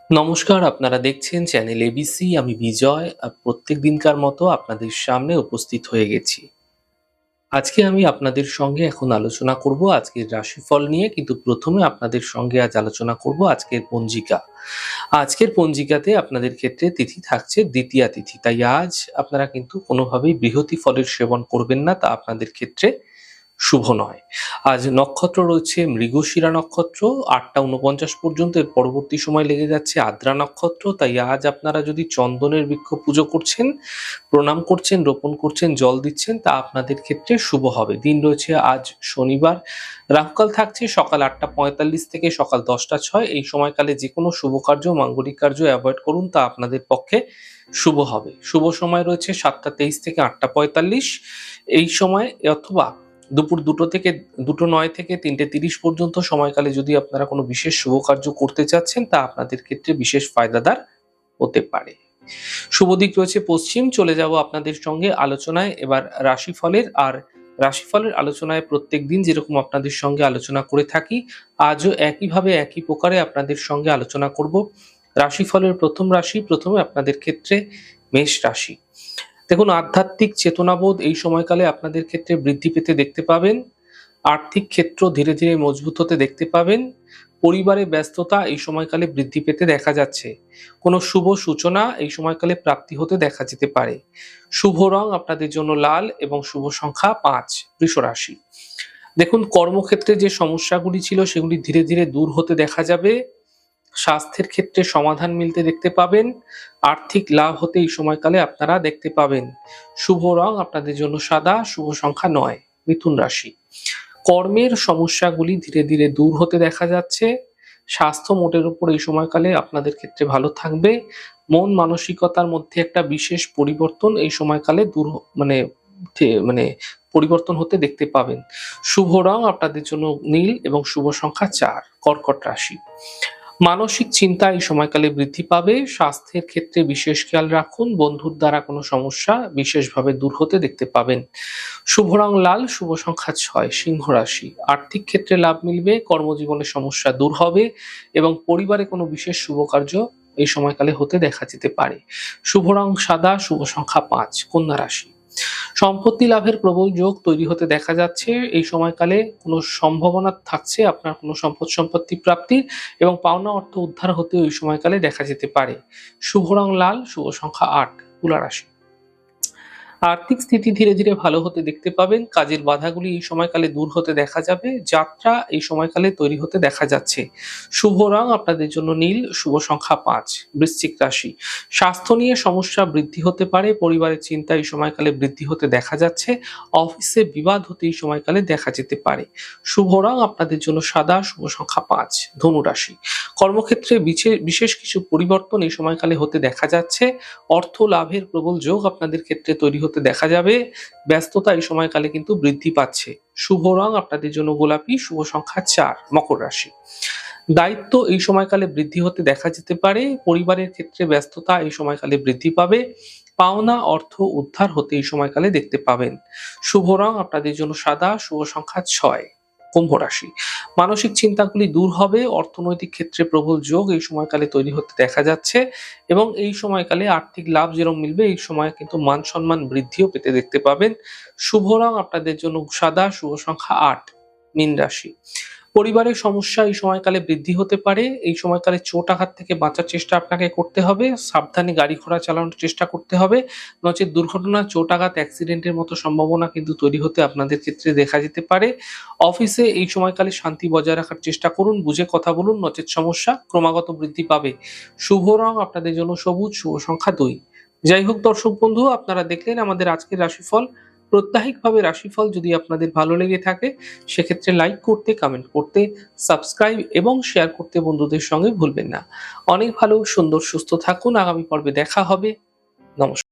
নমস্কার, আপনারা দেখছেন চ্যানেল এবিসি। আমি বিজয়। প্রত্যেক দিনকার মতো আপনাদের সামনে উপস্থিত হয়ে গেছি। আজকে আমি আপনাদের সঙ্গে এখন আলোচনা করব আজকের রাশিফল নিয়ে, কিন্তু প্রথমে আপনাদের সঙ্গে আজ আলোচনা করব আজকের পঞ্জিকা। আজকের পঞ্জিকাতে আপনাদের ক্ষেত্রে তিথি থাকছে দ্বিতীয়া তিথি। তাই আজ আপনারা কিন্তু কোনোভাবেই বৃহতি ফলের সেবন করবেন না, তা আপনাদের ক্ষেত্রে শুভ নয়। আজ নক্ষত্র রয়েছে মৃগশিরা নক্ষত্র ৮টা ৪৯ পর্যন্ত। এর পরবর্তী সময় লেগে যাচ্ছে আদ্রা নক্ষত্র। তাই আজ আপনারা যদি চন্দনের বৃক্ষ পুজো করছেন, প্রণাম করছেন, রোপণ করছেন, জল দিচ্ছেন, তা আপনাদের ক্ষেত্রে শুভ হবে। দিন রয়েছে আজ শনিবার। রাহুকাল থাকছে সকাল ৮টা ৪৫ থেকে সকাল ১০টা ৬। এই সময়কালে যে কোনো শুভ কার্য, মাঙ্গলিক কার্য অ্যাভয়েড করুন, তা আপনাদের পক্ষে শুভ হবে। শুভ সময় রয়েছে ৭টা ২৩ থেকে ৮টা ৪৫। এই সময় অথবা দুপুর ২টো ৯ থেকে ৩টে ৩০ পর্যন্ত সময়কালে যদি আপনারা কোনো বিশেষ শুভ কার্য করতে চাচ্ছেন, তা আপনাদের ক্ষেত্রে বিশেষ ফায়দাদার হতে পারে। শুভ দিক রয়েছে পশ্চিম। চলে যাব আপনাদের সঙ্গে আলোচনায় এবার রাশিফলের। আর রাশিফলের আলোচনায় প্রত্যেকদিন যেরকম আপনাদের সঙ্গে আলোচনা করে থাকি, আজও একইভাবে একই প্রকারে আপনাদের সঙ্গে আলোচনা করব। রাশিফলের প্রথম রাশি, প্রথমে আপনাদের ক্ষেত্রে মেষ রাশি। দেখুন, আধ্যাত্মিক চেতনাবোধ এই সময়কালে আপনাদের ক্ষেত্রে বৃদ্ধি পেতে দেখতে পাবেন। আর্থিক ক্ষেত্র ধীরে ধীরে মজবুত হতে দেখতে পাবেন। পরিবারে ব্যস্ততা এই সময়কালে বৃদ্ধি পেতে দেখা যাচ্ছে। কোনো শুভ সূচনা এই সময়কালে প্রাপ্তি হতে দেখা যেতে পারে। শুভ রং আপনাদের জন্য লাল এবং শুভ সংখ্যা ৫। বৃষ রাশি। দেখুন, কর্মক্ষেত্রে যে সমস্যাগুলি ছিল সেগুলি ধীরে ধীরে দূর হতে দেখা যাবে। স্বাস্থ্যের ক্ষেত্রে সমাধান মিলতে দেখতে পাবেন। আর্থিক লাভ হতে এই সময়কালে আপনারা দেখতে পাবেন। শুভ রং আপনাদের জন্য সাদা, শুভ সংখ্যা ৯। মিথুন রাশি। কর্মের সমস্যাগুলি ধীরে ধীরে দূর হতে দেখা যাচ্ছে। স্বাস্থ্য মোটের উপর এই সময়কালে আপনাদের ক্ষেত্রে ভালো থাকবে। মন মানসিকতার মধ্যে একটা বিশেষ পরিবর্তন এই সময়কালে দূর মানে মানে পরিবর্তন হতে দেখতে পাবেন। শুভ রং আপনাদের জন্য নীল এবং শুভ সংখ্যা ৪। কর্কট রাশি। মানসিক চিন্তা এই সময়কালে বৃদ্ধি পাবে। স্বাস্থ্যের ক্ষেত্রে বিশেষ খেয়াল রাখুন। বন্ধুর দ্বারা কোনো সমস্যা বিশেষভাবে দূর হতে দেখতে পাবেন। শুভ রং লাল, শুভ সংখ্যা ৬। সিংহ রাশি। আর্থিক ক্ষেত্রে লাভ মিলবে, কর্মজীবনের সমস্যা দূর হবে এবং পরিবারে কোনো বিশেষ শুভ কার্য এই সময়কালে হতে দেখা যেতে পারে। শুভ রং সাদা, শুভ সংখ্যা ৫। কন্যা রাশি। সম্পত্তি লাভের প্রবল যোগ তৈরি হতে দেখা যাচ্ছে। এই সময়কালে কোনো সম্ভাবনা থাকছে আপনার কোনো সম্পত্তি প্রাপ্তির এবং পাওনা অর্থ উদ্ধার হতে ওই সময়কালে দেখা যেতে পারে। শুভ রং লাল, শুভ সংখ্যা ৮। তুলা রাশি। আর্থিক স্থিতি ধীরে ধীরে ভালো হতে দেখতে পাবেন। কাজের বাধাগুলি এই সময়কালে দূর হতে দেখা যাবে। যাত্রা এই সময়কালে তৈরি হতে দেখা যাচ্ছে। শুভ রং আপনাদের জন্য নীল, শুভ সংখ্যা ৫। বৃশ্চিক রাশি। স্বাস্থ্য নিয়ে সমস্যা বৃদ্ধি হতে পারে। পরিবারের চিন্তা এই সময়কালে বৃদ্ধি হতে দেখা যাচ্ছে। অফিসে বিবাদ হতে এই সময়কালে দেখা যেতে পারে। শুভ রং আপনাদের জন্য সাদা, শুভ সংখ্যা ৫। ধনু রাশি। কর্মক্ষেত্রে বিশেষ কিছু পরিবর্তন এই সময়কালে হতে দেখা যাচ্ছে। অর্থ লাভের প্রবল যোগ আপনাদের ক্ষেত্রে তৈরি হতে দেখা যাবে। ব্যস্ততা এই সময়কালে কিন্তু বৃদ্ধি পাচ্ছে। শুভ রং আপনাদের জন্য গোলাপি, শুভ সংখ্যা ৪। মকর রাশি। দায়িত্ব এই সময়কালে বৃদ্ধি হতে দেখা যেতে পারে। পরিবারের ক্ষেত্রে ব্যস্ততা এই সময়কালে বৃদ্ধি পাবে। পাওনা অর্থ উদ্ধার হতে এই সময়কালে দেখতে পাবেন। শুভ রং আপনাদের জন্য সাদা, শুভ সংখ্যা ৬। কুম্ভ রাশি। মানসিক চিন্তাগুলি দূর হবে। অর্থনৈতিক ক্ষেত্রে প্রবল যোগ এই সময়কালে তৈরি হতে দেখা যাচ্ছে এবং এই সময়কালে আর্থিক লাভ যেরকম মিলবে, এই সময় কিন্তু মান সম্মান বৃদ্ধিও পেতে দেখতে পাবেন। শুভ রং আপনাদের জন্য সাদা, শুভ সংখ্যা ৮। মীন রাশি। পরিবারের সমস্যা এই সময়কালে বৃদ্ধি হতে পারে। এই সময়কালে চোট আঘাত থেকে বাঁচার চেষ্টা আপনাকে করতে হবে। সাবধানে গাড়ি ঘোড়া চালানোর চেষ্টা করতে হবে। নচেৎ দুর্ঘটনা, চোট আঘাত, অ্যাক্সিডেন্টের মতো সম্ভাবনা কিন্তু তৈরি হতে আপনাদের ক্ষেত্রে দেখা যেতে পারে। অফিসে এই সময়কালে শান্তি বজায় রাখার চেষ্টা করুন। বুঝে কথা বলুন, নচেৎ সমস্যা ক্রমাগত বৃদ্ধি পাবে। শুভ রং আপনাদের জন্য সবুজ, শুভ সংখ্যা ২। যাই হোক দর্শক বন্ধু, আপনারা দেখলেন আমাদের আজকের রাশিফল। প্রত্যাহিকভাবে রাশিফল যদি আপনাদের ভালো লেগে থাকে, সেক্ষেত্রে লাইক করতে, কমেন্ট করতে, সাবস্ক্রাইব এবং শেয়ার করতে বন্ধুদের সঙ্গে ভুলবেন না। অনেক ভালো, সুন্দর, সুস্থ থাকুন। আগামী পর্বে দেখা হবে। নমস্কার।